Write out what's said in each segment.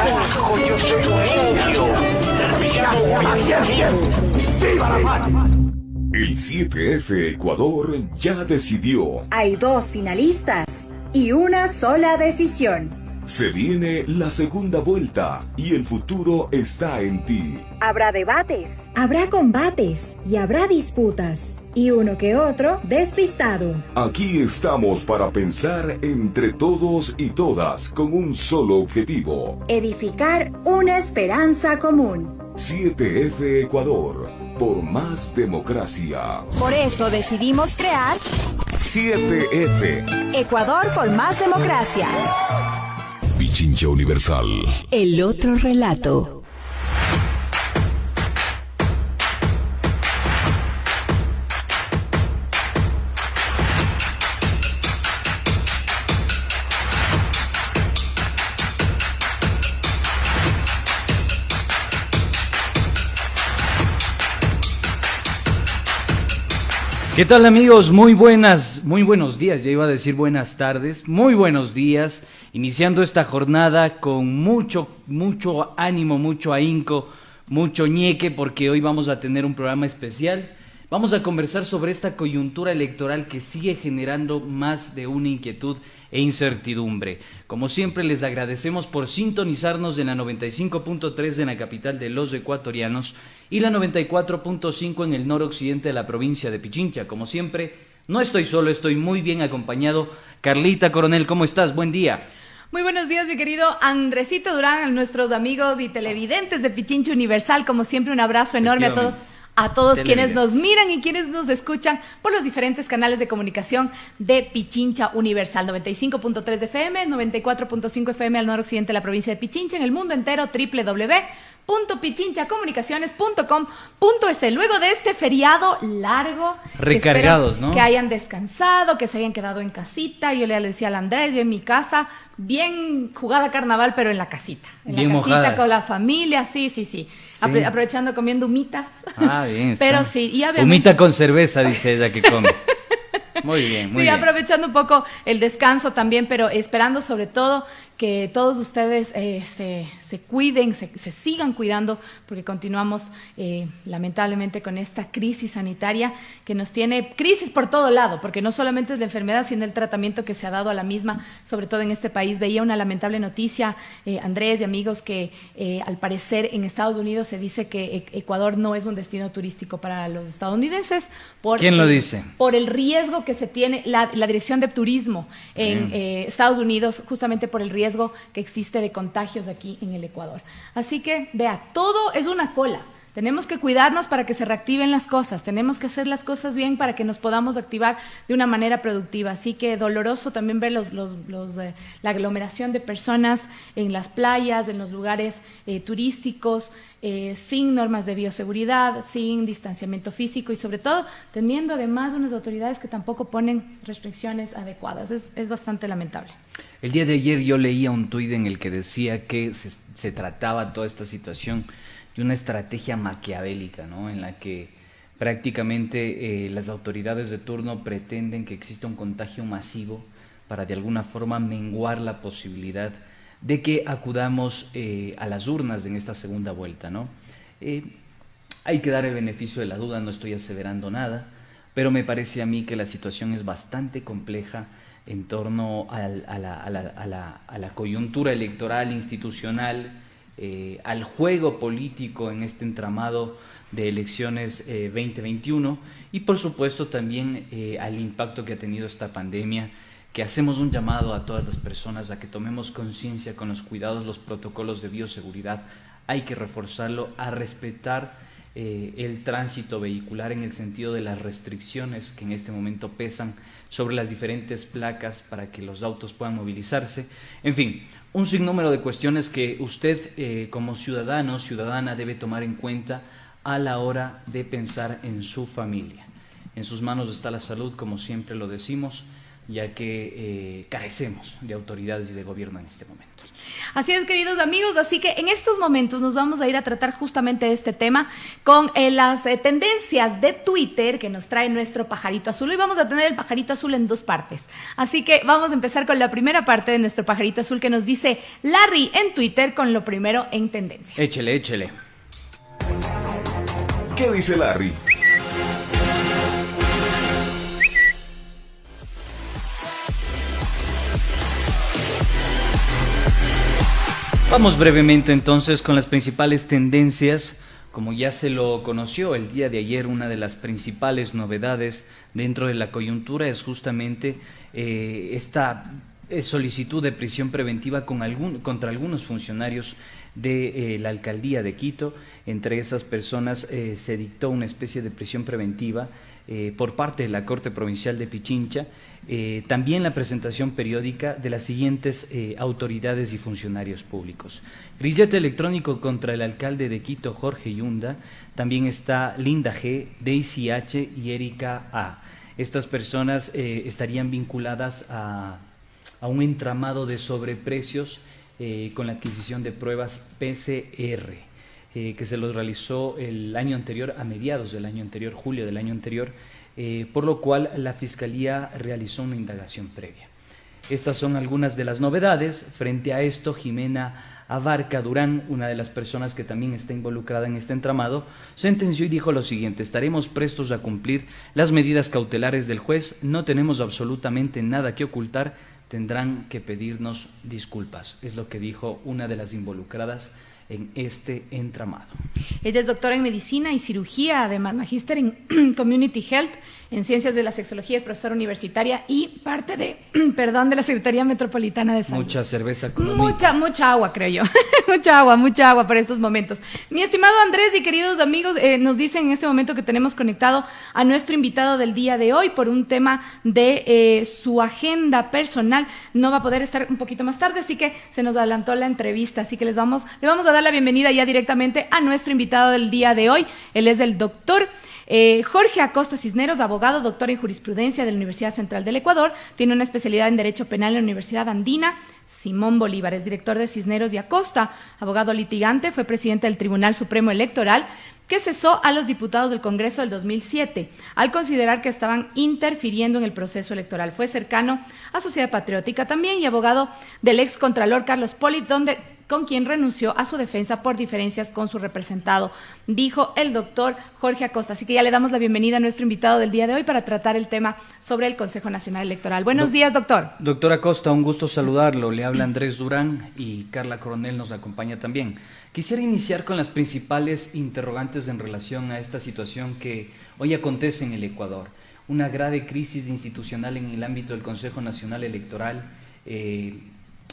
carajo, yo soy un indio. ¡Viva la patria! El 7F Ecuador ya decidió. Hay 2 finalistas y una sola decisión. Se viene la segunda vuelta y el futuro está en ti. Habrá debates, habrá combates y habrá disputas. Y uno que otro despistado. Aquí estamos para pensar entre todos y todas con un solo objetivo. Edificar una esperanza común. 7F Ecuador, por más democracia. Por eso decidimos crear 7F. Ecuador por más democracia. Pichincha Universal. El otro relato. ¿Qué tal, amigos? Muy buenos días, ya iba a decir buenas tardes, muy buenos días, iniciando esta jornada con mucho ánimo, mucho ahínco, mucho ñeque, porque hoy vamos a tener un programa especial. Vamos a conversar sobre esta coyuntura electoral que sigue generando más de una inquietud e incertidumbre. Como siempre, les agradecemos por sintonizarnos en la 95.3 en la capital de los ecuatorianos y la 94.5 en el noroccidente de la provincia de Pichincha. Como siempre, no estoy solo, estoy muy bien acompañado. Carlita Coronel, ¿cómo estás? Buen día. Muy buenos días, mi querido Andresito Durán, a nuestros amigos y televidentes de Pichincha Universal. Como siempre, un abrazo enorme a todos quienes nos miran y quienes nos escuchan por los diferentes canales de comunicación de Pichincha Universal, 95.3 de FM, 94.5 FM al noroccidente de la provincia de Pichincha, en el mundo entero, www.pichinchacomunicaciones.com.es. Luego de este feriado largo, recargados, ¿no? Que hayan descansado, que se hayan quedado en casita. Yo le decía al Andrés, yo en mi casa, bien jugada carnaval, pero en la casita. En bien la casita mojada. Con la familia, sí. Aprovechando comiendo humitas. Ah, bien. Está. Pero sí, y obviamente... Humita con cerveza, dice ella que come. Muy bien, muy bien. Aprovechando un poco el descanso también, pero esperando sobre todo que todos ustedes se cuiden, se sigan cuidando, porque continuamos lamentablemente con esta crisis sanitaria que nos tiene crisis por todo lado, porque no solamente es la enfermedad, sino el tratamiento que se ha dado a la misma, sobre todo en este país. Veía una lamentable noticia, Andrés y amigos, que al parecer en Estados Unidos se dice que Ecuador no es un destino turístico para los estadounidenses. ¿Quién lo dice? Por el riesgo que se tiene la Dirección de Turismo en Estados Unidos, justamente por el riesgo que existe de contagios aquí en el Ecuador. Así que, vea, todo es una cola. Tenemos que cuidarnos para que se reactiven las cosas, tenemos que hacer las cosas bien para que nos podamos activar de una manera productiva. Así que doloroso también ver la aglomeración de personas en las playas, en los lugares turísticos, sin normas de bioseguridad, sin distanciamiento físico y sobre todo teniendo además unas autoridades que tampoco ponen restricciones adecuadas. Es bastante lamentable. El día de ayer yo leía un tuit en el que decía que se trataba toda esta situación de una estrategia maquiavélica, ¿no? En la que prácticamente las autoridades de turno pretenden que exista un contagio masivo para de alguna forma menguar la posibilidad de que acudamos a las urnas en esta segunda vuelta, ¿no? Hay que dar el beneficio de la duda, no estoy aseverando nada, pero me parece a mí que la situación es bastante compleja en torno a la coyuntura electoral, institucional, al juego político en este entramado de elecciones 2021 y por supuesto también al impacto que ha tenido esta pandemia, que hacemos un llamado a todas las personas a que tomemos conciencia con los cuidados, los protocolos de bioseguridad. Hay que reforzarlo, a respetar el tránsito vehicular en el sentido de las restricciones que en este momento pesan sobre las diferentes placas para que los autos puedan movilizarse. En fin, un sinnúmero de cuestiones que usted como ciudadano, ciudadana debe tomar en cuenta a la hora de pensar en su familia. En sus manos está la salud, como siempre lo decimos. ya que carecemos de autoridades y de gobierno en este momento. Así es, queridos amigos, así que en estos momentos nos vamos a ir a tratar justamente este tema con las tendencias de Twitter que nos trae nuestro pajarito azul. Hoy vamos a tener el pajarito azul en 2 partes, así que vamos a empezar con la primera parte de nuestro pajarito azul que nos dice Larry en Twitter con lo primero en tendencia. Échele, échele. ¿Qué dice Larry? Vamos brevemente entonces con las principales tendencias. Como ya se lo conoció el día de ayer, una de las principales novedades dentro de la coyuntura es justamente esta solicitud de prisión preventiva contra algunos funcionarios de la alcaldía de Quito. Entre esas personas se dictó una especie de prisión preventiva por parte de la Corte Provincial de Pichincha. También la presentación periódica de las siguientes autoridades y funcionarios públicos. Grillete electrónico contra el alcalde de Quito, Jorge Yunda. También está Linda G, Daisy H y Erika A. Estas personas estarían vinculadas a un entramado de sobreprecios con la adquisición de pruebas PCR, que se los realizó el año anterior, a mediados del año anterior, julio del año anterior, por lo cual la Fiscalía realizó una indagación previa. Estas son algunas de las novedades. Frente a esto, Jimena Abarca Durán, una de las personas que también está involucrada en este entramado, sentenció y dijo lo siguiente: estaremos prestos a cumplir las medidas cautelares del juez, no tenemos absolutamente nada que ocultar, tendrán que pedirnos disculpas. Es lo que dijo una de las involucradas en este entramado. Ella es doctora en medicina y cirugía, además magíster en Community Health, en ciencias de la sexología, es profesora universitaria y parte de, de la Secretaría Metropolitana de Salud. Mucha cerveza con mucha agua, creo yo. mucha agua para estos momentos. Mi estimado Andrés y queridos amigos, nos dicen en este momento que tenemos conectado a nuestro invitado del día de hoy por un tema de su agenda personal. No va a poder estar un poquito más tarde, así que se nos adelantó la entrevista, así que le vamos a dar la bienvenida ya directamente a nuestro invitado del día de hoy. Él es el doctor Jorge Acosta Cisneros, abogado, doctor en jurisprudencia de la Universidad Central del Ecuador, tiene una especialidad en Derecho Penal en la Universidad Andina Simón Bolívar, es director de Cisneros y Acosta, abogado litigante, fue presidente del Tribunal Supremo Electoral, que cesó a los diputados del Congreso del 2007 al considerar que estaban interfiriendo en el proceso electoral. Fue cercano a Sociedad Patriótica también y abogado del ex contralor Carlos Polit, con quien renunció a su defensa por diferencias con su representado, dijo el doctor Jorge Acosta. Así que ya le damos la bienvenida a nuestro invitado del día de hoy para tratar el tema sobre el Consejo Nacional Electoral. Buenos días, doctor. Doctor Acosta, un gusto saludarlo. Le habla Andrés Durán y Carla Coronel nos acompaña también. Quisiera iniciar con las principales interrogantes en relación a esta situación que hoy acontece en el Ecuador. Una grave crisis institucional en el ámbito del Consejo Nacional Electoral,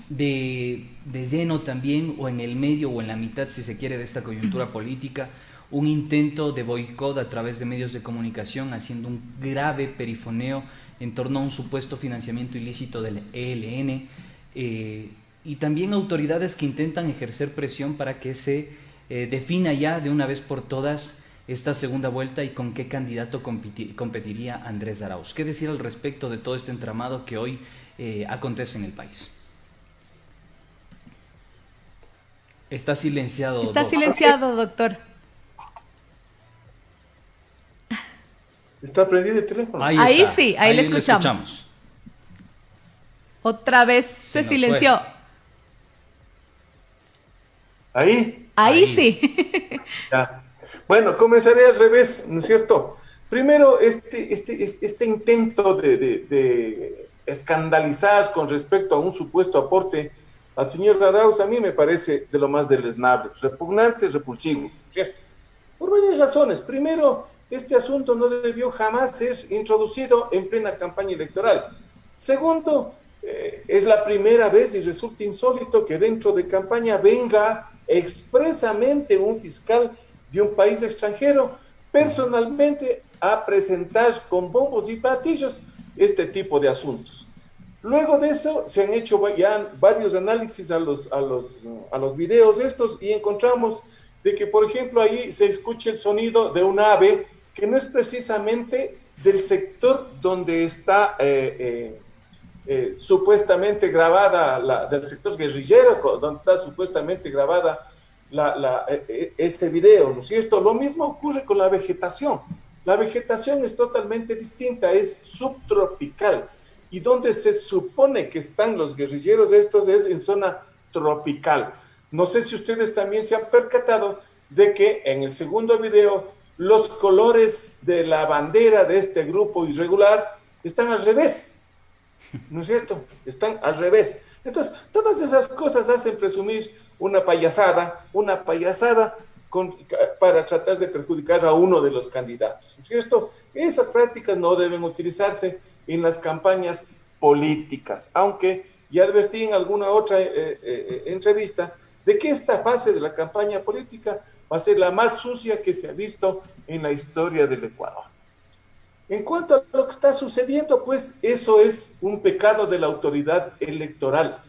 de lleno también, o en el medio o en la mitad, si se quiere, de esta coyuntura política, un intento de boicot a través de medios de comunicación, haciendo un grave perifoneo en torno a un supuesto financiamiento ilícito del ELN, y también autoridades que intentan ejercer presión para que se defina ya de una vez por todas esta segunda vuelta y con qué candidato competiría Andrés Arauz. ¿Qué decir al respecto de todo este entramado que hoy acontece en el país? Está silenciado. Está silenciado, doctor. ¿Está prendido el teléfono? Ahí sí, ahí le escuchamos. Otra vez se silenció. Fue. ¿Ahí sí. Ya. Bueno, comenzaré al revés, ¿no es cierto? Primero, este intento de escandalizar con respecto a un supuesto aporte al señor Arauz, a mí me parece de lo más deleznable, repugnante, repulsivo, ¿cierto? Por varias razones. Primero, este asunto no debió jamás ser introducido en plena campaña electoral. Segundo, es la primera vez y resulta insólito que dentro de campaña venga expresamente un fiscal de un país extranjero personalmente a presentar con bombos y platillos este tipo de asuntos. Luego de eso se han hecho ya varios análisis a los videos estos y encontramos de que, por ejemplo, ahí se escucha el sonido de un ave que no es precisamente del sector donde está supuestamente grabada del sector guerrillero, donde está supuestamente grabada este video, ¿no es cierto? Lo mismo ocurre con la vegetación. La vegetación es totalmente distinta, es subtropical, y donde se supone que están los guerrilleros estos es en zona tropical. No sé si ustedes también se han percatado de que en el segundo video los colores de la bandera de este grupo irregular están al revés, ¿no es cierto? Están al revés. Entonces, todas esas cosas hacen presumir una payasada para tratar de perjudicar a uno de los candidatos, ¿no es cierto? Esas prácticas no deben utilizarse en las campañas políticas, aunque ya advertí en alguna otra entrevista de que esta fase de la campaña política va a ser la más sucia que se ha visto en la historia del Ecuador. En cuanto a lo que está sucediendo, pues eso es un pecado de la autoridad electoral.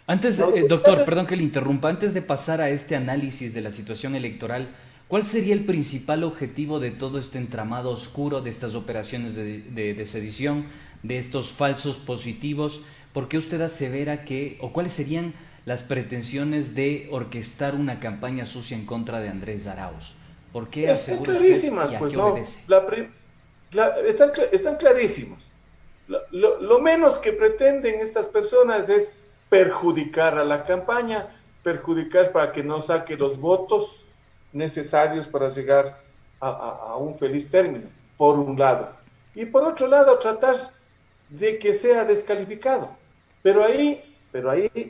Antes, doctor, perdón que le interrumpa, antes de pasar a este análisis de la situación electoral, ¿cuál sería el principal objetivo de todo este entramado oscuro, de estas operaciones de sedición, de estos falsos positivos? ¿Por qué usted asevera que, o cuáles serían las pretensiones de orquestar una campaña sucia en contra de Andrés Arauz? ¿Por qué asegura clarísimas, usted pues que no, obedece? están clarísimos. Lo menos que pretenden estas personas es perjudicar a la campaña, perjudicar para que no saque los votos necesarios para llegar a un feliz término, por un lado. Y por otro lado, tratar de que sea descalificado. Pero ahí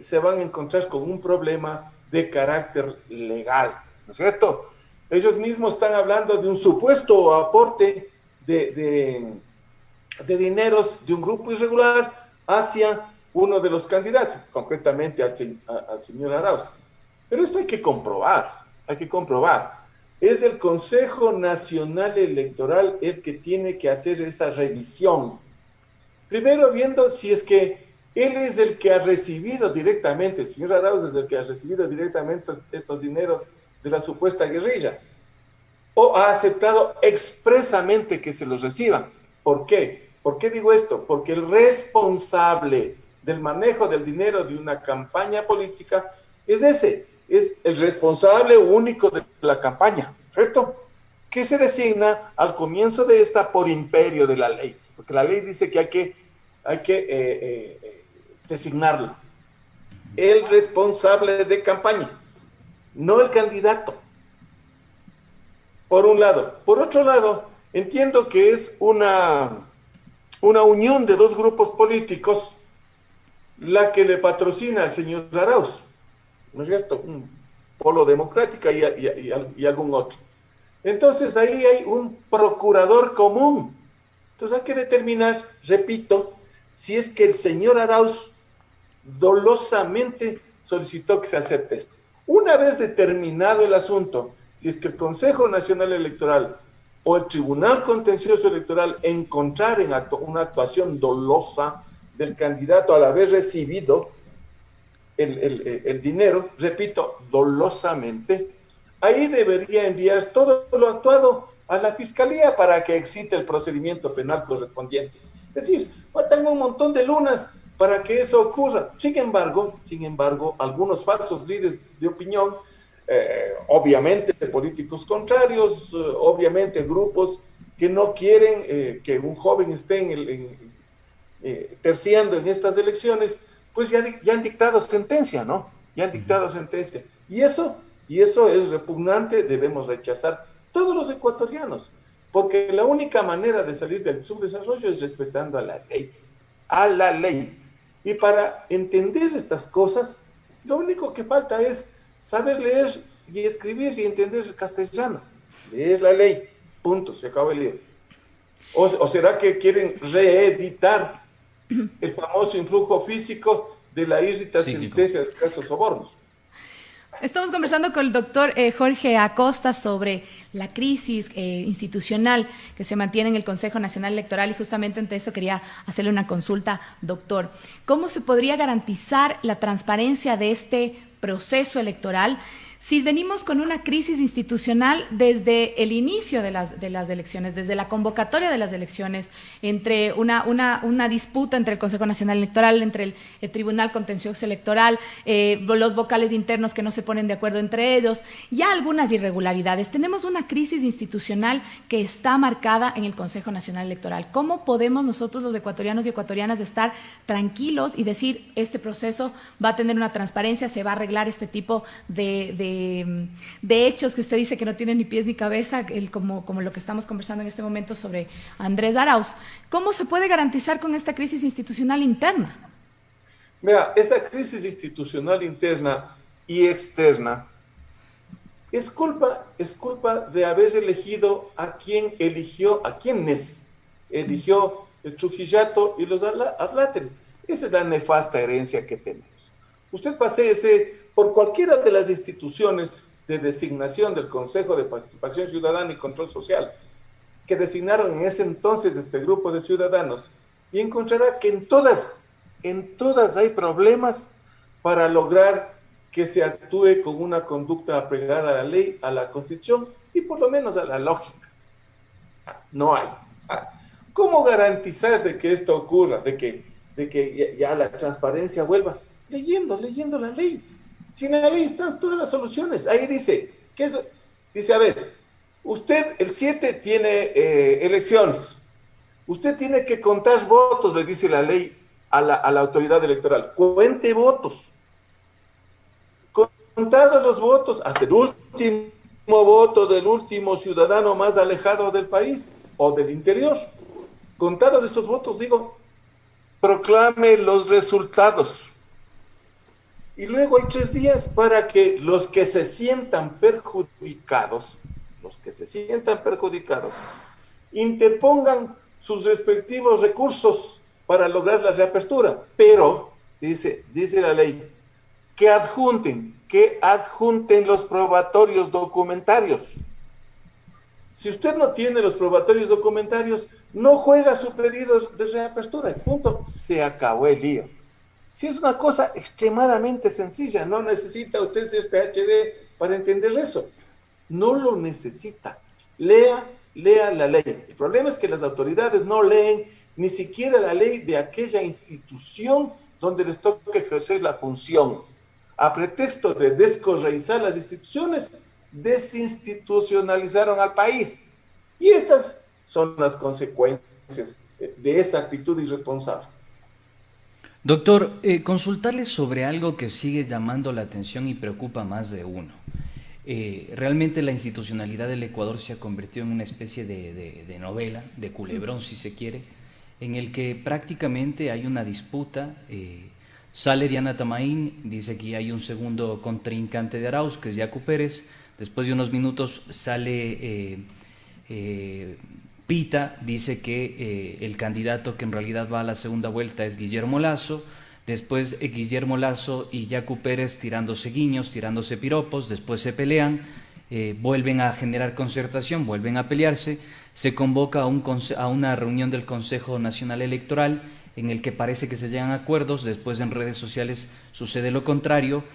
se van a encontrar con un problema de carácter legal, ¿no es cierto? Ellos mismos están hablando de un supuesto aporte de dineros de un grupo irregular hacia uno de los candidatos, concretamente al señor Arauz. Pero esto hay que comprobar. Es el Consejo Nacional Electoral el que tiene que hacer esa revisión. Primero viendo si es que él es el que ha recibido directamente, el señor Arauz es el que ha recibido directamente estos dineros de la supuesta guerrilla, o ha aceptado expresamente que se los reciban. ¿Por qué? ¿Por qué digo esto? Porque el responsable del manejo del dinero de una campaña política es el responsable único de la campaña, ¿cierto? Que se designa al comienzo de esta por imperio de la ley, porque la ley dice que hay que designarlo. El responsable de campaña, no el candidato. Por un lado. Por otro lado, entiendo que es una unión de dos grupos políticos la que le patrocina al señor Arauz, ¿no es cierto? Un Polo Democrática y algún otro. Entonces ahí hay un procurador común. Entonces hay que determinar, repito, si es que el señor Arauz dolosamente solicitó que se acepte esto. Una vez determinado el asunto, si es que el Consejo Nacional Electoral o el Tribunal Contencioso Electoral encontraren una actuación dolosa del candidato al haber recibido el dinero, repito, dolosamente, ahí debería enviar todo lo actuado a la Fiscalía para que excite el procedimiento penal correspondiente. Es decir, faltan un montón de lunas para que eso ocurra. Sin embargo, algunos falsos líderes de opinión, obviamente políticos contrarios, obviamente grupos que no quieren que un joven esté terciando en estas elecciones, pues ya han dictado sentencia, ¿no? Ya han dictado sentencia. Y eso es repugnante, debemos rechazar todos los ecuatorianos, porque la única manera de salir del subdesarrollo es respetando a la ley. Y para entender estas cosas, lo único que falta es saber leer y escribir y entender el castellano. Leer la ley, punto, se acaba el libro. ¿O será que quieren reeditar el famoso influjo físico de la irrita sentencia de casos sobornos? Estamos conversando con el doctor Jorge Acosta sobre la crisis institucional que se mantiene en el Consejo Nacional Electoral, y justamente ante eso quería hacerle una consulta, doctor. ¿Cómo se podría garantizar la transparencia de este proceso electoral Si venimos con una crisis institucional desde el inicio de las elecciones, desde la convocatoria de las elecciones, entre una disputa entre el Consejo Nacional Electoral, entre el Tribunal Contencioso Electoral, los vocales internos que no se ponen de acuerdo entre ellos, ya algunas irregularidades. Tenemos una crisis institucional que está marcada en el Consejo Nacional Electoral. ¿Cómo podemos nosotros, los ecuatorianos y ecuatorianas, estar tranquilos y decir, este proceso va a tener una transparencia, se va a arreglar este tipo de hechos que usted dice que no tienen ni pies ni cabeza, como lo que estamos conversando en este momento sobre Andrés Arauz? ¿Cómo se puede garantizar con esta crisis institucional interna? Mira, esta crisis institucional interna y externa es culpa de haber elegido a quienes eligió el Trujillato y los Adláteres. Esa es la nefasta herencia que tenemos. Usted paséese por cualquiera de las instituciones de designación del Consejo de Participación Ciudadana y Control Social, que designaron en ese entonces este grupo de ciudadanos, y encontrará que en todas hay problemas para lograr que se actúe con una conducta apegada a la ley, a la Constitución y por lo menos a la lógica. No hay. ¿Cómo garantizar de que esto ocurra, de que ya la transparencia vuelva? Leyendo la ley. Sin la ley están todas las soluciones. Ahí dice, dice, a ver, usted el 7 tiene elecciones. Usted tiene que contar votos, le dice la ley a la autoridad electoral. Cuente votos. Contados los votos, hasta el último voto del último ciudadano más alejado del país o del interior. Contados esos votos, proclame los resultados. Y luego hay 3 días para que los que se sientan perjudicados, interpongan sus respectivos recursos para lograr la reapertura. Pero, dice la ley, que adjunten los probatorios documentarios. Si usted no tiene los probatorios documentarios, no juega su pedido de reapertura. Punto. Se acabó el lío. Si es una cosa extremadamente sencilla, no necesita usted ser PhD para entender eso. No lo necesita. Lea la ley. El problema es que las autoridades no leen ni siquiera la ley de aquella institución donde les toca ejercer la función. A pretexto de descorreizar las instituciones, desinstitucionalizaron al país. Y estas son las consecuencias de esa actitud irresponsable. Doctor, consultarle sobre algo que sigue llamando la atención y preocupa más de uno. Realmente la institucionalidad del Ecuador se ha convertido en una especie de novela, de culebrón si se quiere, en el que prácticamente hay una disputa. Sale Diana Tamaín, dice que hay un segundo contrincante de Arauz, que es Yacu Pérez. Después de unos minutos sale Pita, dice que el candidato que en realidad va a la segunda vuelta es Guillermo Lasso. Después Guillermo Lasso y Yacu Pérez tirándose guiños, tirándose piropos, después se pelean, vuelven a generar concertación, vuelven a pelearse. Se convoca a una reunión del Consejo Nacional Electoral en el que parece que se llegan a acuerdos. Después en redes sociales sucede lo contrario.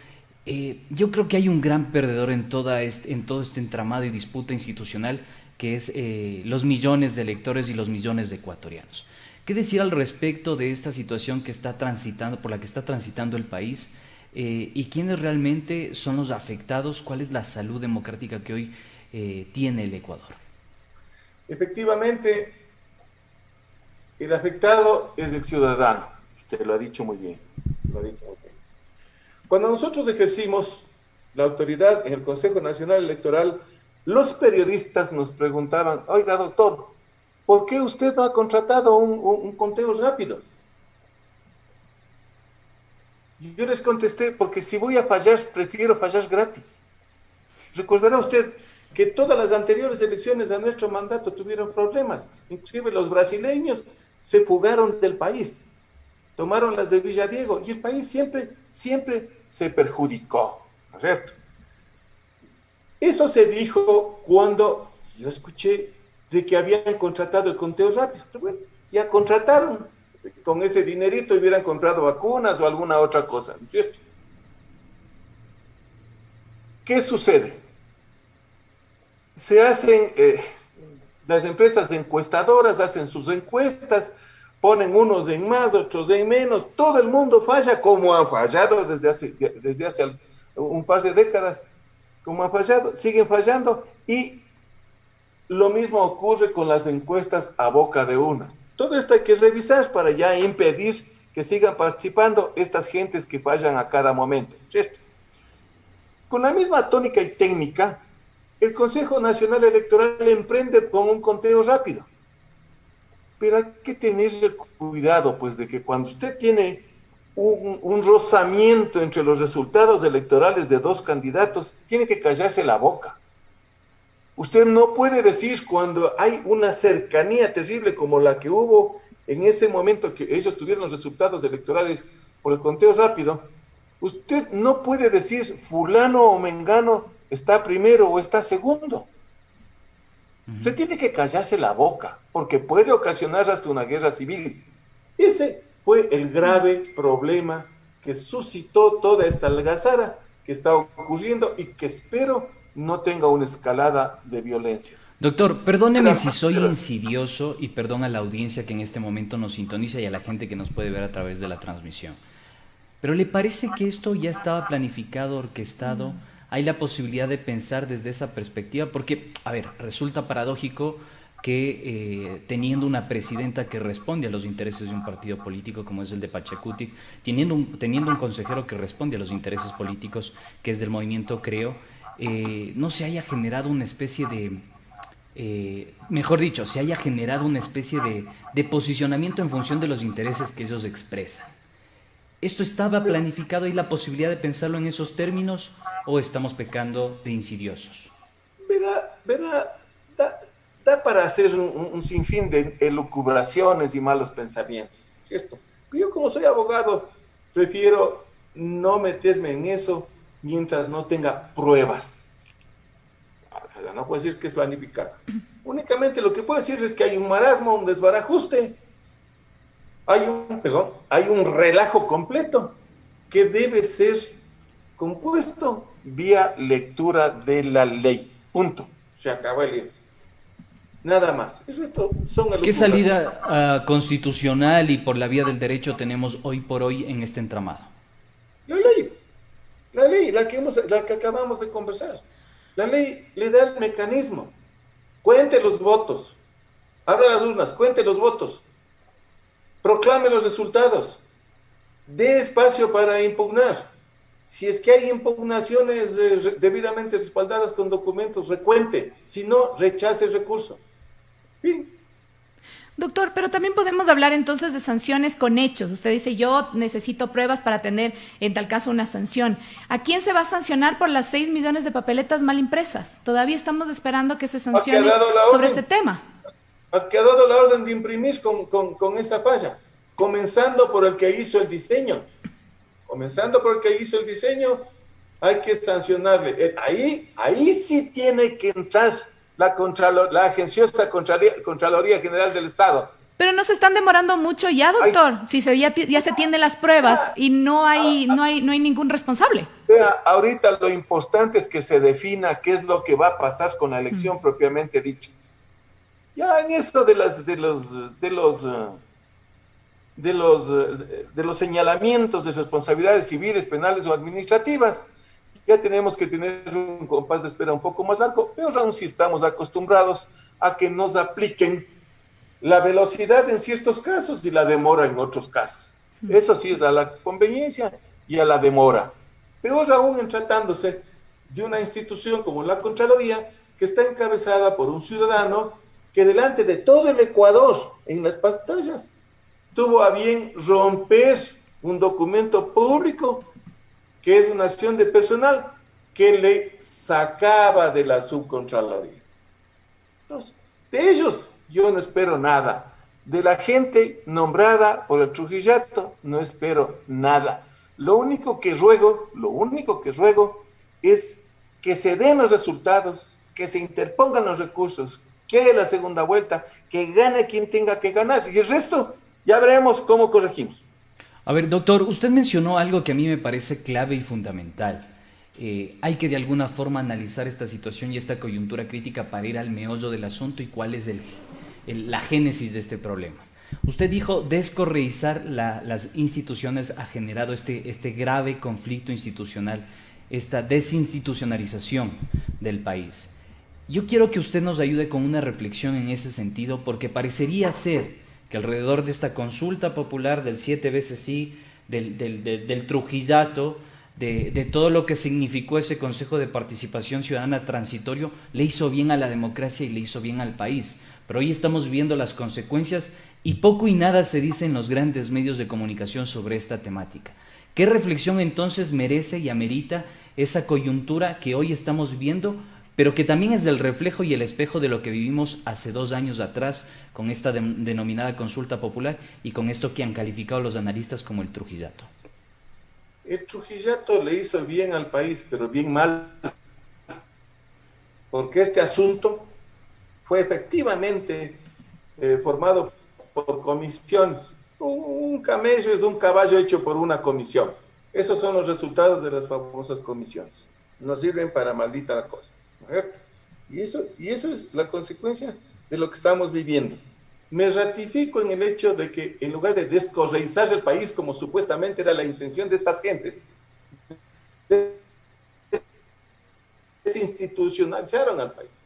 Yo creo que hay un gran perdedor en todo este entramado y disputa institucional, que es los millones de electores y los millones de ecuatorianos. ¿Qué decir al respecto de esta situación por la que está transitando el país? ¿Y quiénes realmente son los afectados? ¿Cuál es la salud democrática que hoy tiene el Ecuador? Efectivamente, el afectado es el ciudadano. Usted lo ha dicho muy bien. Cuando nosotros ejercimos la autoridad en el Consejo Nacional Electoral, los periodistas nos preguntaban, oiga doctor, ¿por qué usted no ha contratado un conteo rápido? Y yo les contesté, porque si voy a fallar, prefiero fallar gratis. Recordará usted que todas las anteriores elecciones a nuestro mandato tuvieron problemas, inclusive los brasileños se fugaron del país, tomaron las de Villadiego y el país siempre se perjudicó, ¿no es cierto? Eso se dijo cuando yo escuché de que habían contratado el conteo rápido. Pero bueno, ya contrataron, con ese dinerito hubieran comprado vacunas o alguna otra cosa, ¿no es cierto? ¿Qué sucede? Se hacen, las empresas encuestadoras hacen sus encuestas, ponen unos en más, otros en menos, todo el mundo falla como han fallado desde hace un par de décadas, como han fallado, siguen fallando, y lo mismo ocurre con las encuestas a boca de urnas. Todo esto hay que revisar para ya impedir que sigan participando estas gentes que fallan a cada momento, ¿cierto? Con la misma tónica y técnica, el Consejo Nacional Electoral emprende con un conteo rápido. Pero hay que tener cuidado, pues, de que cuando usted tiene un rozamiento entre los resultados electorales de dos candidatos, tiene que callarse la boca. Usted no puede decir cuando hay una cercanía terrible como la que hubo en ese momento que ellos tuvieron los resultados electorales por el conteo rápido. Usted no puede decir fulano o mengano está primero o está segundo. Usted tiene que callarse la boca, porque puede ocasionar hasta una guerra civil. Ese fue el grave problema que suscitó toda esta algazara que está ocurriendo y que espero no tenga una escalada de violencia. Doctor, perdóneme si soy insidioso y perdón a la audiencia que en este momento nos sintoniza y a la gente que nos puede ver a través de la transmisión. ¿Pero le parece que esto ya estaba planificado, orquestado? ¿Hay la posibilidad de pensar desde esa perspectiva? Porque, a ver, resulta paradójico que teniendo una presidenta que responde a los intereses de un partido político como es el de Pachacutic, teniendo un consejero que responde a los intereses políticos que es del movimiento Creo, no se haya generado una especie de, mejor dicho, se haya generado una especie de posicionamiento en función de los intereses que ellos expresan. ¿Esto estaba planificado? ¿Hay la posibilidad de pensarlo en esos términos o estamos pecando de insidiosos? Verá, da para hacer un sinfín de elucubraciones y malos pensamientos, ¿cierto? Yo como soy abogado prefiero no meterme en eso mientras no tenga pruebas. No puedo decir que es planificado. Únicamente lo que puedo decir es que hay un marasmo, un desbarajuste, hay un relajo completo que debe ser compuesto vía lectura de la ley. Punto. Se acabó el libro. Nada más. Esto son ¿Qué salida constitucional y por la vía del derecho tenemos hoy por hoy en este entramado? La ley, la que acabamos de conversar. La ley le da el mecanismo. Cuente los votos. Abra las urnas, cuente los votos. Proclame los resultados. Dé espacio para impugnar. Si es que hay impugnaciones debidamente respaldadas con documentos, recuente. Si no, rechace el recurso. Fin. Doctor, pero también podemos hablar entonces de sanciones con hechos. Usted dice, yo necesito pruebas para tener en tal caso una sanción. ¿A quién se va a sancionar por las 6 millones de papeletas mal impresas? Todavía estamos esperando que se sancione sobre ese tema. Que ha dado la orden de imprimir con esa falla, comenzando por el que hizo el diseño. Hay que sancionarle. Ahí sí tiene que entrar la agenciosa Contraloría General del Estado. Pero no se están demorando mucho ya, doctor. Si ya se tienen las pruebas y no hay ningún responsable. Ahorita lo importante es que se defina qué es lo que va a pasar con la elección propiamente dicha. Ya en eso de los señalamientos de responsabilidades civiles, penales o administrativas, ya tenemos que tener un compás de espera un poco más largo, pero aún sí estamos acostumbrados a que nos apliquen la velocidad en ciertos casos y la demora en otros casos. Eso sí es a la conveniencia y a la demora. Peor aún en tratándose de una institución como la Contraloría, que está encabezada por un ciudadano que delante de todo el Ecuador, en las pantallas, tuvo a bien romper un documento público que es una acción de personal que le sacaba de la subcontraloría. Entonces, de ellos yo no espero nada. De la gente nombrada por el Trujillato no espero nada. Lo único que ruego es que se den los resultados, que se interpongan los recursos, que haya la segunda vuelta, que gane quien tenga que ganar. Y el resto ya veremos cómo corregimos. A ver, doctor, usted mencionó algo que a mí me parece clave y fundamental. hay que de alguna forma analizar esta situación y esta coyuntura crítica para ir al meollo del asunto y cuál es la génesis de este problema. Usted dijo, descorreizar las instituciones ha generado este grave conflicto institucional, esta desinstitucionalización del país. Yo quiero que usted nos ayude con una reflexión en ese sentido, porque parecería ser que alrededor de esta consulta popular del 7 veces sí, del Trujillato, de todo lo que significó ese Consejo de Participación Ciudadana transitorio, le hizo bien a la democracia y le hizo bien al país. Pero hoy estamos viendo las consecuencias y poco y nada se dice en los grandes medios de comunicación sobre esta temática. ¿Qué reflexión entonces merece y amerita esa coyuntura que hoy estamos viendo, pero que también es del reflejo y el espejo de lo que vivimos hace 2 años atrás con esta denominada consulta popular y con esto que han calificado los analistas como el Trujillato? El Trujillato le hizo bien al país, pero bien mal, porque este asunto fue efectivamente formado por comisiones. Un camello es un caballo hecho por una comisión. Esos son los resultados de las famosas comisiones. No sirven para maldita la cosa, ¿no es cierto? Y eso es la consecuencia de lo que estamos viviendo. Me ratifico en el hecho de que en lugar de descorreizar el país, como supuestamente era la intención de estas gentes, desinstitucionalizaron al país.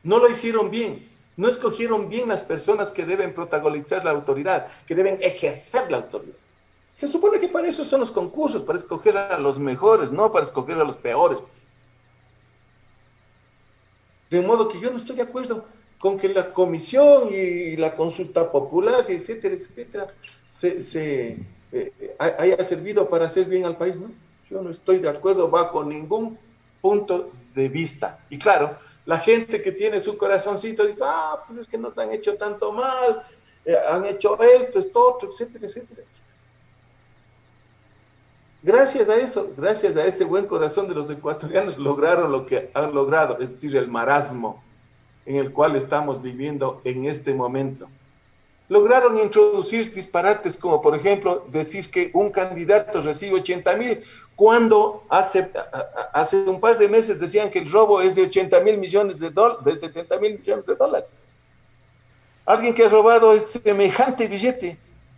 No lo hicieron bien, no escogieron bien las personas que deben protagonizar la autoridad, que deben ejercer la autoridad. Se supone que para eso son los concursos, para escoger a los mejores, no para escoger a los peores. De modo que yo no estoy de acuerdo con que la comisión y la consulta popular, etcétera, etcétera, haya servido para hacer bien al país, ¿no? Yo no estoy de acuerdo bajo ningún punto de vista. Y claro, la gente que tiene su corazoncito dice, pues es que nos han hecho tanto mal, han hecho esto, otro, etcétera, etcétera. Gracias a eso, gracias a ese buen corazón de los ecuatorianos, lograron lo que han logrado, es decir, el marasmo en el cual estamos viviendo en este momento. Lograron introducir disparates como, por ejemplo, decir que un candidato recibe 80,000, cuando hace un par de meses decían que el robo es de 80,000 millones de dólares, de 70,000 millones de dólares. Alguien que ha robado semejante billete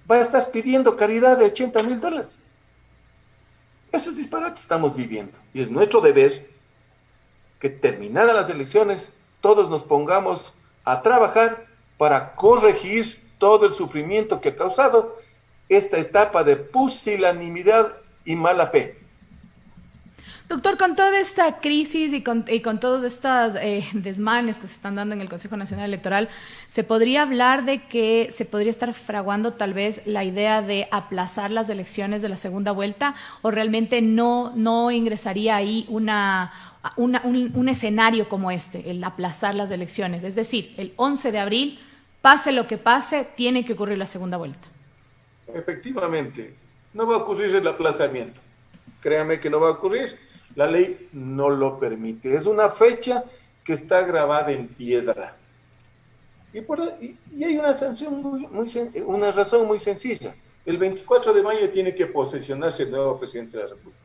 va a estar pidiendo caridad de 80,000 dólares. Esos disparates estamos viviendo. Y es nuestro deber que terminadas las elecciones, todos nos pongamos a trabajar para corregir todo el sufrimiento que ha causado esta etapa de pusilanimidad y mala fe. Doctor, con toda esta crisis y con todos estos desmanes que se están dando en el Consejo Nacional Electoral, ¿se podría hablar de que se podría estar fraguando tal vez la idea de aplazar las elecciones de la segunda vuelta, o realmente no ingresaría ahí un escenario como este, el aplazar las elecciones? Es decir, el 11 de abril, pase lo que pase, tiene que ocurrir la segunda vuelta. Efectivamente, no va a ocurrir el aplazamiento. Créame que no va a ocurrir. La ley no lo permite. Es una fecha que está grabada en piedra. Y hay una sanción una razón muy sencilla. El 24 de mayo tiene que posesionarse el nuevo presidente de la República.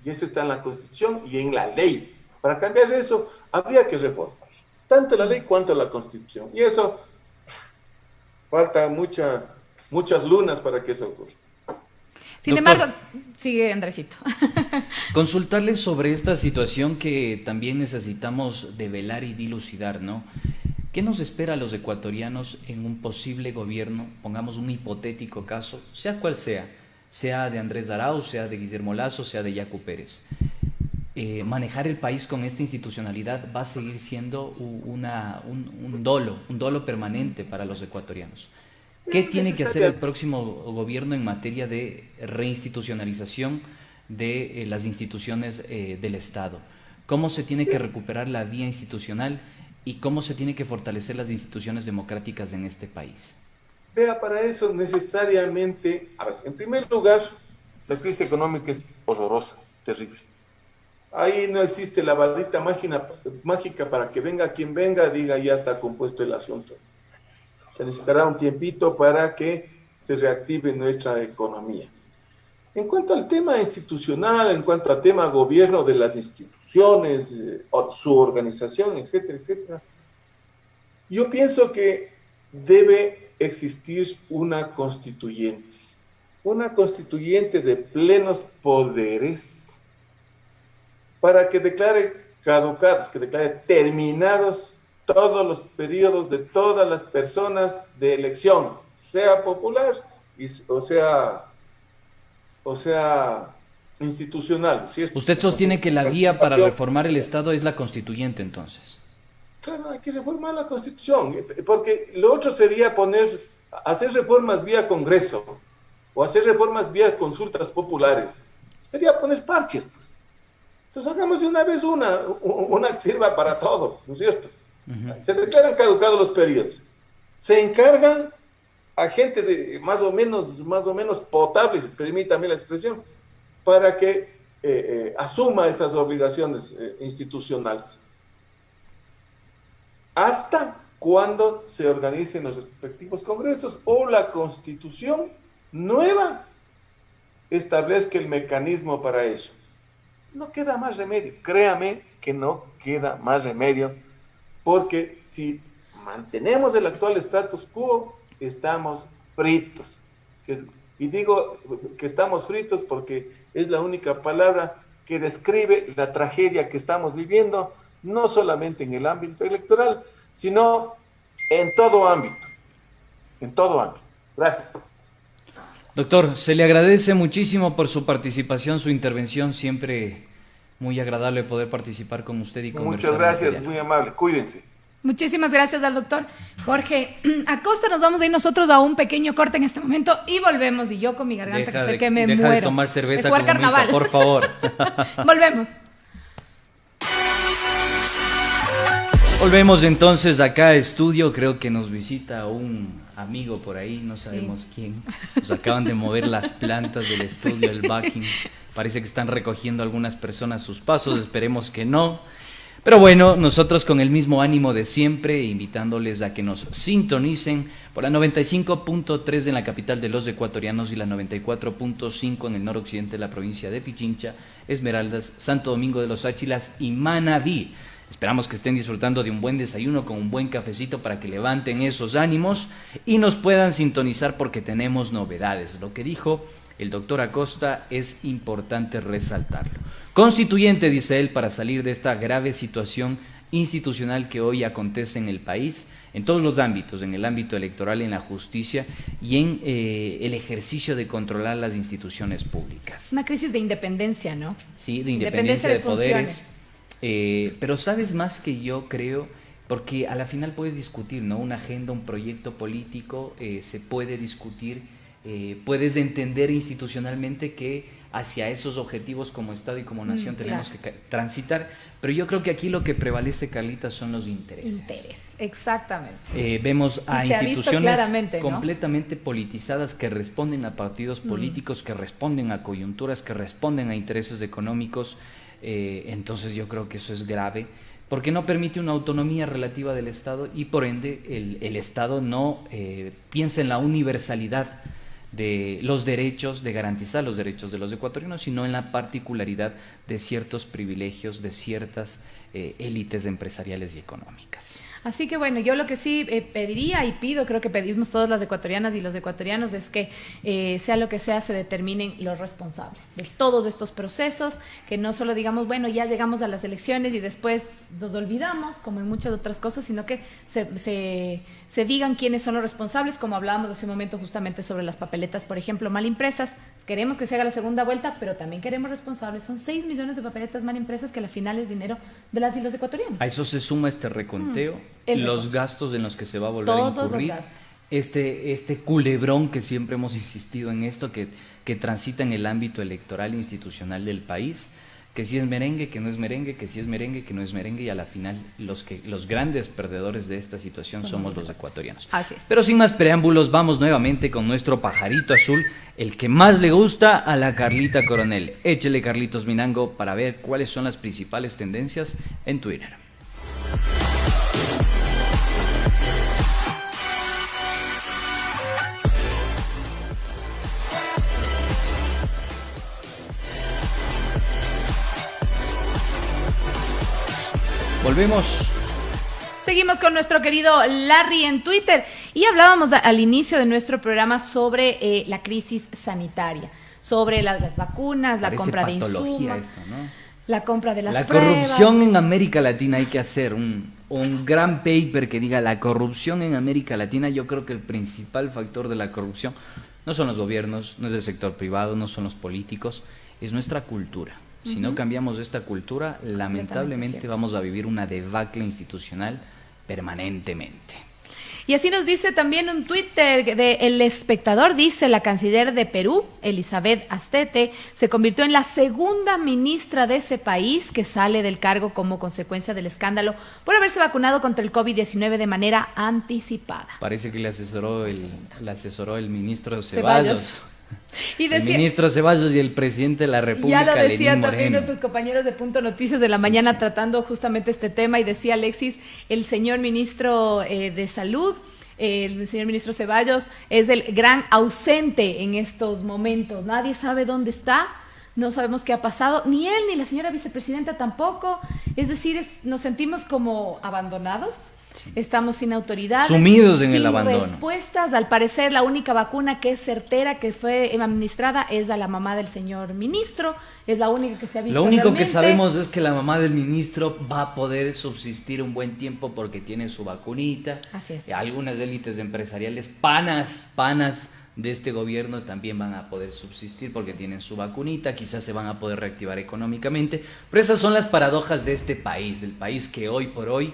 Y eso está en la Constitución y en la ley. Para cambiar eso, habría que reformar tanto la ley cuanto la Constitución. Y eso, falta muchas lunas para que eso ocurra. Sin embargo, sigue Andresito. Consultarles sobre esta situación que también necesitamos develar y dilucidar, ¿no? ¿Qué nos espera a los ecuatorianos en un posible gobierno? Pongamos un hipotético caso, sea cual sea de Andrés Arauz, sea de Guillermo Lasso, sea de Yacu Pérez. Manejar el país con esta institucionalidad va a seguir siendo un dolo permanente para los ecuatorianos. ¿Qué tiene que hacer el próximo gobierno en materia de reinstitucionalización de las instituciones del Estado? ¿Cómo se tiene que recuperar la vía institucional y cómo se tiene que fortalecer las instituciones democráticas en este país? Vea, para eso necesariamente, en primer lugar, la crisis económica es horrorosa, terrible. Ahí no existe la varita mágica para que venga quien venga, diga ya está compuesto el asunto. Se necesitará un tiempito para que se reactive nuestra economía. En cuanto al tema institucional, en cuanto al tema gobierno de las instituciones, o su organización, etcétera, etcétera, yo pienso que debe existir una constituyente de plenos poderes para que declare caducados, que declare terminados todos los periodos de todas las personas de elección, sea popular o sea institucional. ¿Sí? Usted sostiene que la guía para reformar el Estado es la constituyente, entonces. Claro, hay que reformar la Constitución, porque lo otro sería hacer reformas vía Congreso o hacer reformas vía consultas populares. Sería poner parches, pues. Entonces hagamos de una vez una que sirva para todo, ¿no es cierto? Uh-huh. Se declaran caducados los periodos. Se encargan a gente de más o menos potables, permítame la expresión, para que asuma esas obligaciones institucionales. Hasta cuando se organicen los respectivos congresos o la Constitución nueva establezca el mecanismo para eso. No queda más remedio, créame que no queda más remedio, porque si mantenemos el actual status quo, estamos fritos. Y digo que estamos fritos porque es la única palabra que describe la tragedia que estamos viviendo, no solamente en el ámbito electoral, sino en todo ámbito. En todo ámbito. Gracias. Doctor, se le agradece muchísimo por su participación, su intervención, siempre muy agradable poder participar con usted y conversar. Muchas gracias, muy amable, cuídense. Muchísimas gracias al doctor Jorge Acosta. Nos vamos a ir nosotros a un pequeño corte en este momento y volvemos. Y yo con mi garganta que estoy que me muero. Deja de tomar cerveza con carnaval, por favor. Volvemos. Volvemos entonces acá a estudio. Creo que nos visita un amigo por ahí, no sabemos quién. Nos acaban de mover las plantas del estudio, el backing. Parece que están recogiendo algunas personas sus pasos, esperemos que no. Pero bueno, nosotros con el mismo ánimo de siempre, invitándoles a que nos sintonicen por la 95.3 en la capital de los ecuatorianos y la 94.5 en el noroccidente de la provincia de Pichincha, Esmeraldas, Santo Domingo de los Áchilas y Manabí. Esperamos que estén disfrutando de un buen desayuno con un buen cafecito para que levanten esos ánimos y nos puedan sintonizar porque tenemos novedades. Lo que dijo el doctor Acosta es importante resaltarlo. Constituyente, dice él, para salir de esta grave situación institucional que hoy acontece en el país, en todos los ámbitos, en el ámbito electoral, en la justicia y en el ejercicio de controlar las instituciones públicas. Una crisis de independencia, ¿no? Sí, de independencia de poderes. Pero sabes más que yo creo, porque a la final puedes discutir, ¿no? Una agenda, un proyecto político, se puede discutir, puedes entender institucionalmente que hacia esos objetivos como Estado y como nación tenemos que transitar, pero yo creo que aquí lo que prevalece, Carlita, son los intereses. Exactamente. Vemos a instituciones ¿no? completamente politizadas que responden a partidos políticos, que responden a coyunturas, que responden a intereses económicos. Entonces yo creo que eso es grave, porque no permite una autonomía relativa del Estado y por ende el Estado no piensa en la universalidad de los derechos, de garantizar los derechos de los ecuatorianos, sino en la particularidad de ciertos privilegios, de ciertas élites empresariales y económicas. Así que bueno, yo lo que sí pediría y pido, creo que pedimos todas las ecuatorianas y los ecuatorianos, es que sea lo que sea, se determinen los responsables de todos estos procesos, que no solo digamos, bueno, ya llegamos a las elecciones y después nos olvidamos, como en muchas otras cosas, sino que se digan quiénes son los responsables, como hablábamos hace un momento justamente sobre las papeletas, por ejemplo, mal impresas. Queremos que se haga la segunda vuelta, pero también queremos responsables. Son 6 millones de papeletas mal impresas que al final es dinero de las y los ecuatorianos. A eso se suma este reconteo, los gastos en los que se va a volver a incurrir, este culebrón que siempre hemos insistido en esto, que transita en el ámbito electoral e institucional del país, que si es merengue, que no es merengue, que si es merengue, que no es merengue, y a la final los grandes perdedores de esta situación somos los ecuatorianos. Así es. Pero sin más preámbulos, vamos nuevamente con nuestro pajarito azul, el que más le gusta a la Carlita Coronel. Échele, Carlitos Minango, para ver cuáles son las principales tendencias en Twitter. Volvemos. Seguimos con nuestro querido Larry en Twitter y hablábamos al inicio de nuestro programa sobre la crisis sanitaria, sobre las vacunas, la compra de insumos, esto, ¿no? la compra de las La pruebas. corrupción en América Latina, hay que hacer un gran paper que diga la corrupción en América Latina. Yo creo que el principal factor de la corrupción no son los gobiernos, no es el sector privado, no son los políticos, es nuestra cultura. Si no cambiamos esta cultura, lamentablemente vamos a vivir una debacle institucional permanentemente. Y así nos dice también un Twitter de El Espectador, dice: la canciller de Perú, Elizabeth Astete, se convirtió en la segunda ministra de ese país que sale del cargo como consecuencia del escándalo por haberse vacunado contra el COVID-19 de manera anticipada. Parece que le asesoró el ministro Ceballos. Y decía, el ministro Ceballos y el presidente de la República, ya lo decían Lenín también Moreno. nuestros compañeros de Punto Noticias de la mañana tratando justamente este tema, y decía Alexis, el señor ministro de Salud, el señor ministro Ceballos, es el gran ausente en estos momentos. Nadie sabe dónde está, no sabemos qué ha pasado, ni él ni la señora vicepresidenta tampoco. Es decir, nos sentimos como abandonados. Sí. Estamos sin autoridades, sumidos en sin el abandono, respuestas. Al parecer la única vacuna que es certera, que fue administrada, es a la mamá del señor ministro, es la única que se ha visto. Lo único realmente que sabemos es que la mamá del ministro va a poder subsistir un buen tiempo porque tiene su vacunita. Así es. Algunas élites empresariales panas de este gobierno también van a poder subsistir porque tienen su vacunita, quizás se van a poder reactivar económicamente, pero esas son las paradojas de este país, del país que hoy por hoy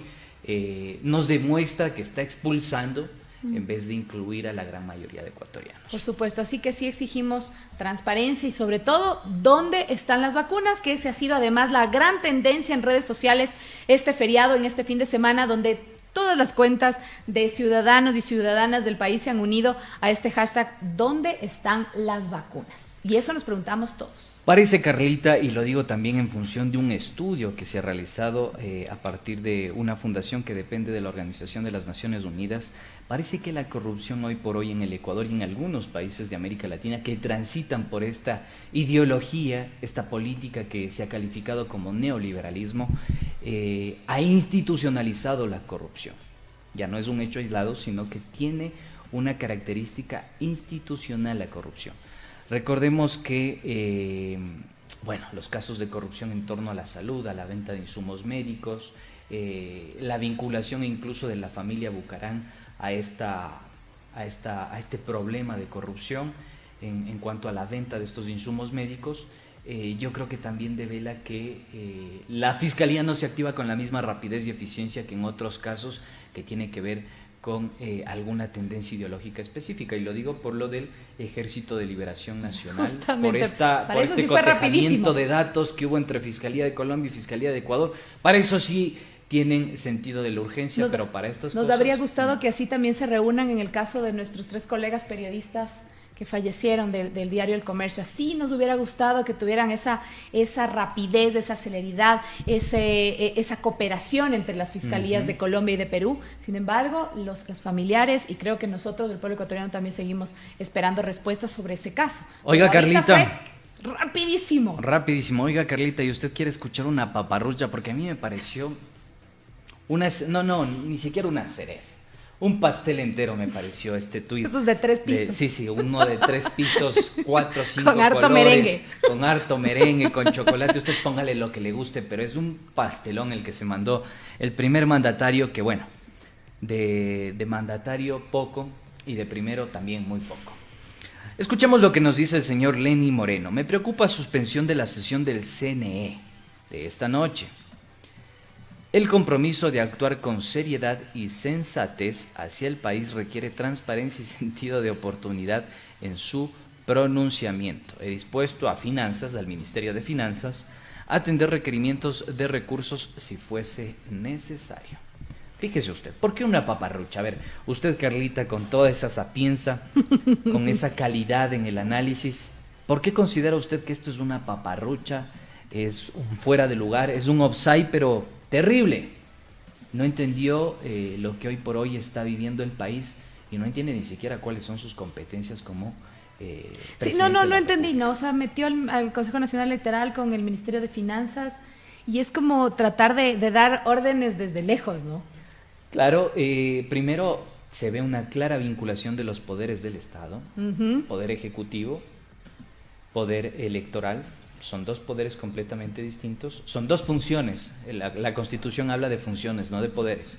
nos demuestra que está expulsando en vez de incluir a la gran mayoría de ecuatorianos. Por supuesto, así que sí exigimos transparencia y sobre todo dónde están las vacunas, que ese ha sido además la gran tendencia en redes sociales este feriado, en este fin de semana, donde todas las cuentas de ciudadanos y ciudadanas del país se han unido a este hashtag ¿dónde están las vacunas? Y eso nos preguntamos todos. Parece, Carlita, y lo digo también en función de un estudio que se ha realizado a partir de una fundación que depende de la Organización de las Naciones Unidas, parece que la corrupción hoy por hoy en el Ecuador y en algunos países de América Latina que transitan por esta ideología, esta política que se ha calificado como neoliberalismo, ha institucionalizado la corrupción. Ya no es un hecho aislado, sino que tiene una característica institucional la corrupción. Recordemos que, los casos de corrupción en torno a la salud, a la venta de insumos médicos, la vinculación incluso de la familia Bucarán a este problema de corrupción en cuanto a la venta de estos insumos médicos, yo creo que también devela que la Fiscalía no se activa con la misma rapidez y eficiencia que en otros casos que tiene que ver con alguna tendencia ideológica específica, y lo digo por lo del Ejército de Liberación Nacional, justamente, por este cotejamiento de datos que hubo entre Fiscalía de Colombia y Fiscalía de Ecuador. Para eso sí tienen sentido de la urgencia, pero para estas cosas... Nos habría gustado que así también se reúnan en el caso de nuestros 3 colegas periodistas que fallecieron del diario El Comercio. Así nos hubiera gustado que tuvieran esa rapidez, esa celeridad, esa cooperación entre las fiscalías de Colombia y de Perú. Sin embargo, los familiares, y creo que nosotros del pueblo ecuatoriano también seguimos esperando respuestas sobre ese caso. Oiga, Carlita, fue rapidísimo. Oiga, Carlita, ¿y usted quiere escuchar una paparrucha? Porque a mí me pareció ni siquiera una cereza. Un pastel entero me pareció este tuit. Esos de 3 pisos. Sí, uno de 3 pisos, 4, 5 con harto colores, merengue. Con harto merengue, con chocolate. Usted póngale lo que le guste, pero es un pastelón el que se mandó el primer mandatario, que bueno, de mandatario poco y de primero también muy poco. Escuchemos lo que nos dice el señor Lenín Moreno. Me preocupa suspensión de la sesión del CNE de esta noche. El compromiso de actuar con seriedad y sensatez hacia el país requiere transparencia y sentido de oportunidad en su pronunciamiento. He dispuesto a Finanzas, al Ministerio de Finanzas, a atender requerimientos de recursos si fuese necesario. Fíjese usted, ¿por qué una paparrucha? A ver, usted, Carlita, con toda esa sapienza, con esa calidad en el análisis, ¿por qué considera usted que esto es una paparrucha? Es un fuera de lugar, es un offside, pero terrible. No entendió lo que hoy por hoy está viviendo el país y no entiende ni siquiera cuáles son sus competencias como sí, no entendí, ¿no? O sea, metió al Consejo Nacional Electoral con el Ministerio de Finanzas y es como tratar de dar órdenes desde lejos, ¿no? Claro, primero se ve una clara vinculación de los poderes del Estado, poder ejecutivo, poder electoral. Son dos poderes completamente distintos, son dos funciones, la Constitución habla de funciones, no de poderes,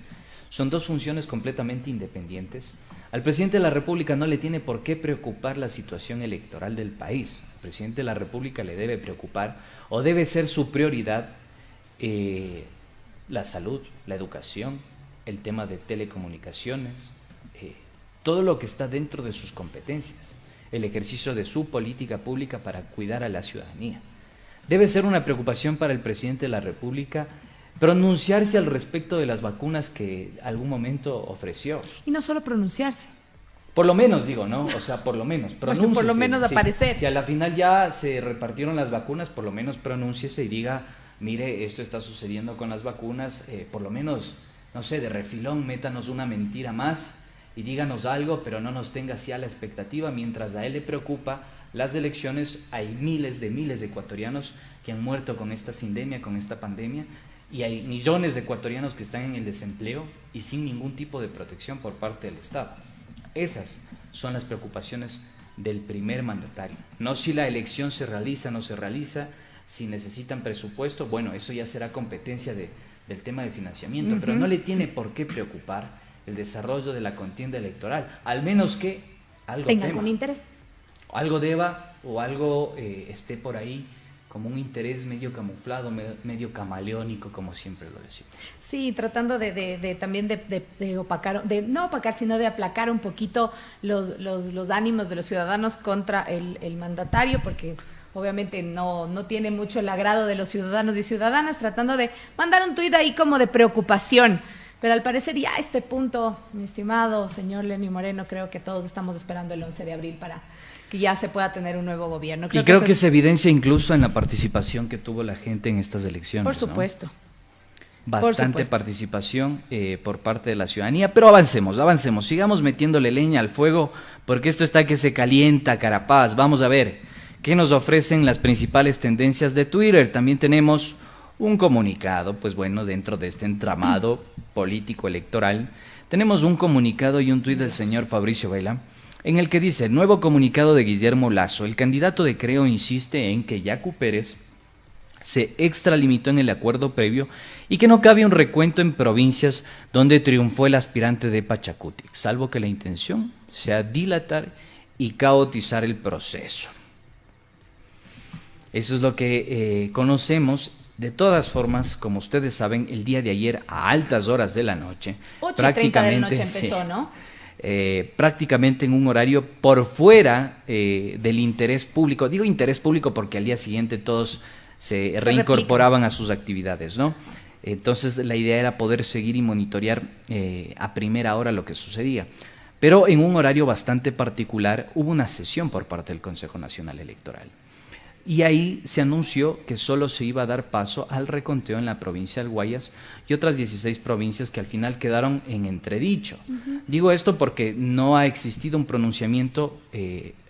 son dos funciones completamente independientes. Al presidente de la República no le tiene por qué preocupar la situación electoral del país, al presidente de la República le debe preocupar, o debe ser su prioridad, la salud, la educación, el tema de telecomunicaciones, todo lo que está dentro de sus competencias, el ejercicio de su política pública para cuidar a la ciudadanía. Debe ser una preocupación para el presidente de la República pronunciarse al respecto de las vacunas que algún momento ofreció. Y no solo pronunciarse. Por lo menos, digo, ¿no? O sea, por lo menos, pronúnciese. Bueno, por lo menos aparecer. Si a la final ya se repartieron las vacunas, por lo menos pronúnciese y diga, mire, esto está sucediendo con las vacunas, por lo menos, no sé, de refilón, métanos una mentira más y díganos algo, pero no nos tenga así a la expectativa, mientras a él le preocupa las elecciones. Hay miles de ecuatorianos que han muerto con esta sindemia, con esta pandemia, y hay millones de ecuatorianos que están en el desempleo y sin ningún tipo de protección por parte del Estado. Esas son las preocupaciones del primer mandatario. No si la elección se realiza o no se realiza, si necesitan presupuesto, bueno, eso ya será competencia del tema de financiamiento, pero no le tiene por qué preocupar el desarrollo de la contienda electoral, al menos que algo tenga algún interés. Algo deba o algo esté por ahí como un interés medio camuflado, medio camaleónico, como siempre lo decimos. Sí, tratando también de opacar, no opacar, sino de aplacar un poquito los ánimos de los ciudadanos contra el mandatario, porque obviamente no tiene mucho el agrado de los ciudadanos y ciudadanas, tratando de mandar un tuit ahí como de preocupación. Pero al parecer ya a este punto, mi estimado señor Lenín Moreno, creo que todos estamos esperando el 11 de abril para que ya se pueda tener un nuevo gobierno. Creo que se evidencia incluso en la participación que tuvo la gente en estas elecciones. Por supuesto. ¿No? Bastante participación por parte de la ciudadanía, pero avancemos, sigamos metiéndole leña al fuego, porque esto está que se calienta, Carapaz. Vamos a ver qué nos ofrecen las principales tendencias de Twitter. También tenemos un comunicado, pues bueno, dentro de este entramado político electoral, tenemos un comunicado y un tuit del señor Fabricio Vela, en el que dice: nuevo comunicado de Guillermo Lasso, el candidato de Creo insiste en que Yacu Pérez se extralimitó en el acuerdo previo y que no cabe un recuento en provincias donde triunfó el aspirante de Pachacuti, salvo que la intención sea dilatar y caotizar el proceso. Eso es lo que conocemos. De todas formas, como ustedes saben, el día de ayer a altas horas de la noche, 8:30 de la noche empezó, ¿no? Prácticamente en un horario por fuera del interés público. Digo interés público porque al día siguiente todos se reincorporaban a sus actividades, ¿no? Entonces la idea era poder seguir y monitorear a primera hora lo que sucedía. Pero en un horario bastante particular hubo una sesión por parte del Consejo Nacional Electoral. Y ahí se anunció que solo se iba a dar paso al reconteo en la provincia del Guayas y otras 16 provincias que al final quedaron en entredicho. Digo esto porque no ha existido un pronunciamiento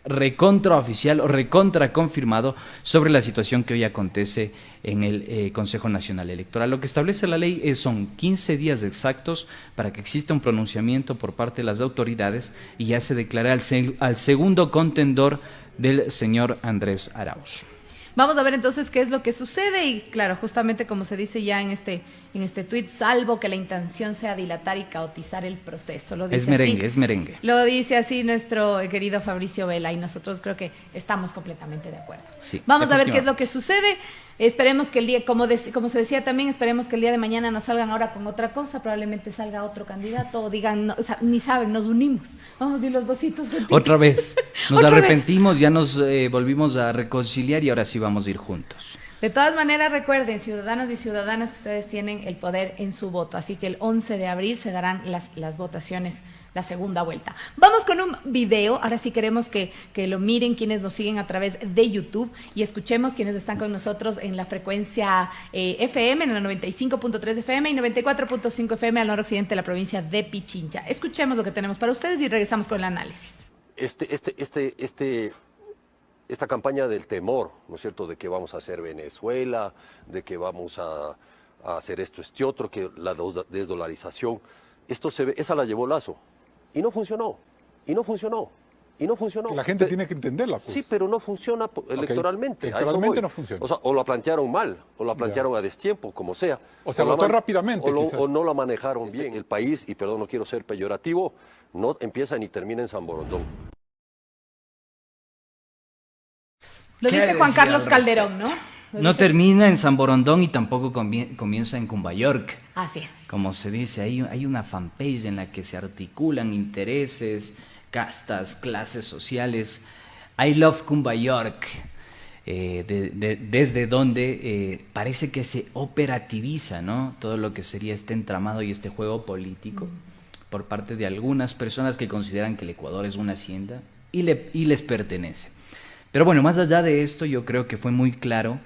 recontraoficial o recontraconfirmado sobre la situación que hoy acontece en el Consejo Nacional Electoral. Lo que establece la ley son 15 días exactos para que exista un pronunciamiento por parte de las autoridades y ya se declara al segundo contendor del señor Andrés Arauz. Vamos a ver entonces qué es lo que sucede y claro, justamente como se dice ya en este tuit, salvo que la intención sea dilatar y caotizar el proceso. Lo dice es merengue. Lo dice así nuestro querido Fabricio Vela y nosotros creo que estamos completamente de acuerdo. Sí, vamos a ver qué es lo que sucede. Esperemos que el día, como se decía también, esperemos que el día de mañana nos salgan ahora con otra cosa, probablemente salga otro candidato o digan, no, o sea, ni saben, nos unimos, vamos a ir los dositos juntitos. Otra vez, nos arrepentimos, ya nos volvimos a reconciliar y ahora sí vamos a ir juntos. De todas maneras, recuerden, ciudadanos y ciudadanas, que ustedes tienen el poder en su voto, así que el 11 de abril se darán las votaciones, la segunda vuelta. Vamos con un video, ahora sí queremos que lo miren quienes nos siguen a través de YouTube y escuchemos quienes están con nosotros en la frecuencia FM, en la 95.3 FM y 94.5 FM al noroccidente de la provincia de Pichincha. Escuchemos lo que tenemos para ustedes y regresamos con el análisis. esta campaña del temor, ¿no es cierto?, de que vamos a hacer Venezuela, de que vamos a hacer esto, este otro, que la desdolarización, esa la llevó Lazo, y no funcionó, y no funcionó. Y no funcionó. Que la gente tiene que entenderla, pues. Sí, pero no funciona electoralmente. Electoralmente no funciona. O sea, o la plantearon mal, o la plantearon a destiempo, como sea. O se votó rápidamente, o no la manejaron bien. El país, y perdón, no quiero ser peyorativo, no empieza ni termina en San Borondón. Lo dice Juan Carlos Calderón, ¿no? No termina en San Borondón y tampoco comienza en Cumbayork. Así es. Como se dice, hay una fanpage en la que se articulan intereses, castas, clases sociales. I love Cumbayork, desde donde parece que se operativiza, ¿no?, todo lo que sería este entramado y este juego político por parte de algunas personas que consideran que el Ecuador es una hacienda y les pertenece. Pero bueno, más allá de esto, yo creo que fue muy claro.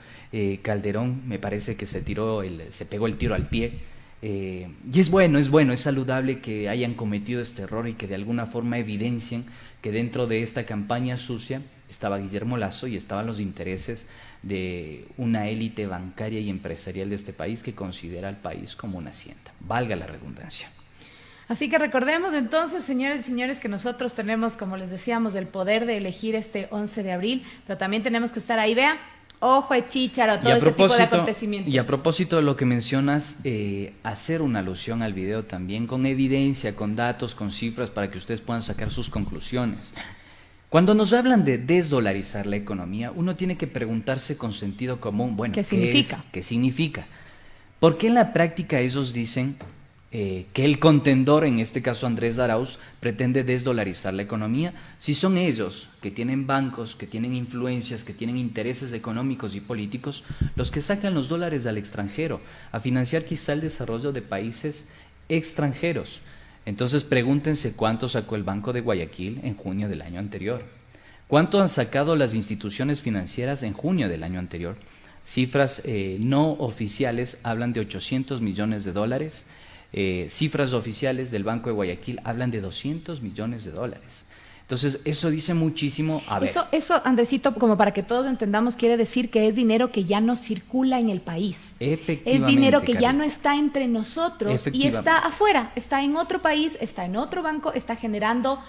Calderón me parece que se pegó el tiro al pie. Y es bueno, es saludable que hayan cometido este error y que de alguna forma evidencien que dentro de esta campaña sucia estaba Guillermo Lasso y estaban los intereses de una élite bancaria y empresarial de este país que considera al país como una hacienda, valga la redundancia. Así que recordemos entonces, señores y señores, que nosotros tenemos, como les decíamos, el poder de elegir este 11 de abril, pero también tenemos que estar ahí, vea, ojo de chícharo, todo este tipo de acontecimientos. Y a propósito de lo que mencionas, hacer una alusión al video también con evidencia, con datos, con cifras, para que ustedes puedan sacar sus conclusiones. Cuando nos hablan de desdolarizar la economía, uno tiene que preguntarse con sentido común, bueno, ¿qué significa? ¿Qué significa? Porque en la práctica ellos dicen que el contendor, en este caso Andrés Arauz, pretende desdolarizar la economía, si son ellos que tienen bancos, que tienen influencias, que tienen intereses económicos y políticos, los que sacan los dólares al extranjero, a financiar quizá el desarrollo de países extranjeros. Entonces pregúntense cuánto sacó el Banco de Guayaquil en junio del año anterior, cuánto han sacado las instituciones financieras en junio del año anterior. Cifras no oficiales hablan de 800 millones de dólares, cifras oficiales del Banco de Guayaquil hablan de 200 millones de dólares. Entonces, eso dice muchísimo. A ver. Eso, Andresito, como para que todos entendamos, quiere decir que es dinero que ya no circula en el país. Efectivamente. Es dinero que ya no está entre nosotros y está afuera, está en otro país, está en otro banco, está generando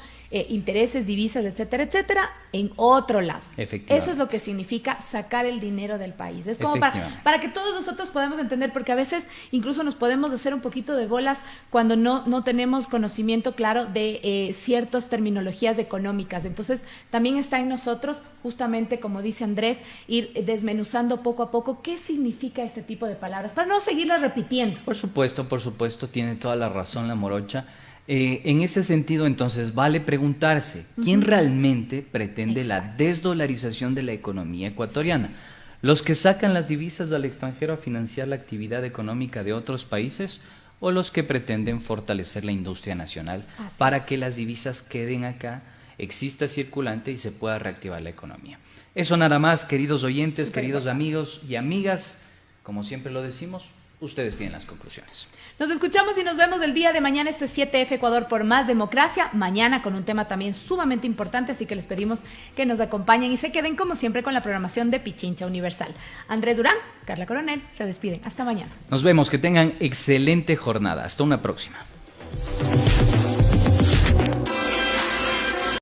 intereses, divisas, etcétera, etcétera, en otro lado. Eso es lo que significa sacar el dinero del país. Es como para que todos nosotros podamos entender, porque a veces incluso nos podemos hacer un poquito de bolas cuando no tenemos conocimiento claro de ciertas terminologías económicas. Entonces, también está en nosotros, justamente como dice Andrés, ir desmenuzando poco a poco qué significa este tipo de palabras, para no seguirlas repitiendo. Por supuesto, tiene toda la razón la morocha. En ese sentido, entonces, vale preguntarse, ¿quién realmente pretende la desdolarización de la economía ecuatoriana? ¿Los que sacan las divisas al extranjero a financiar la actividad económica de otros países o los que pretenden fortalecer la industria nacional para que las divisas queden acá, exista circulante y se pueda reactivar la economía? Eso nada más, queridos oyentes, queridos amigos y amigas, como siempre lo decimos, ustedes tienen las conclusiones. Nos escuchamos y nos vemos el día de mañana. Esto es 7F Ecuador por más democracia. Mañana con un tema también sumamente importante, así que les pedimos que nos acompañen y se queden como siempre con la programación de Pichincha Universal. Andrés Durán, Carla Coronel, se despiden. Hasta mañana. Nos vemos, que tengan excelente jornada. Hasta una próxima.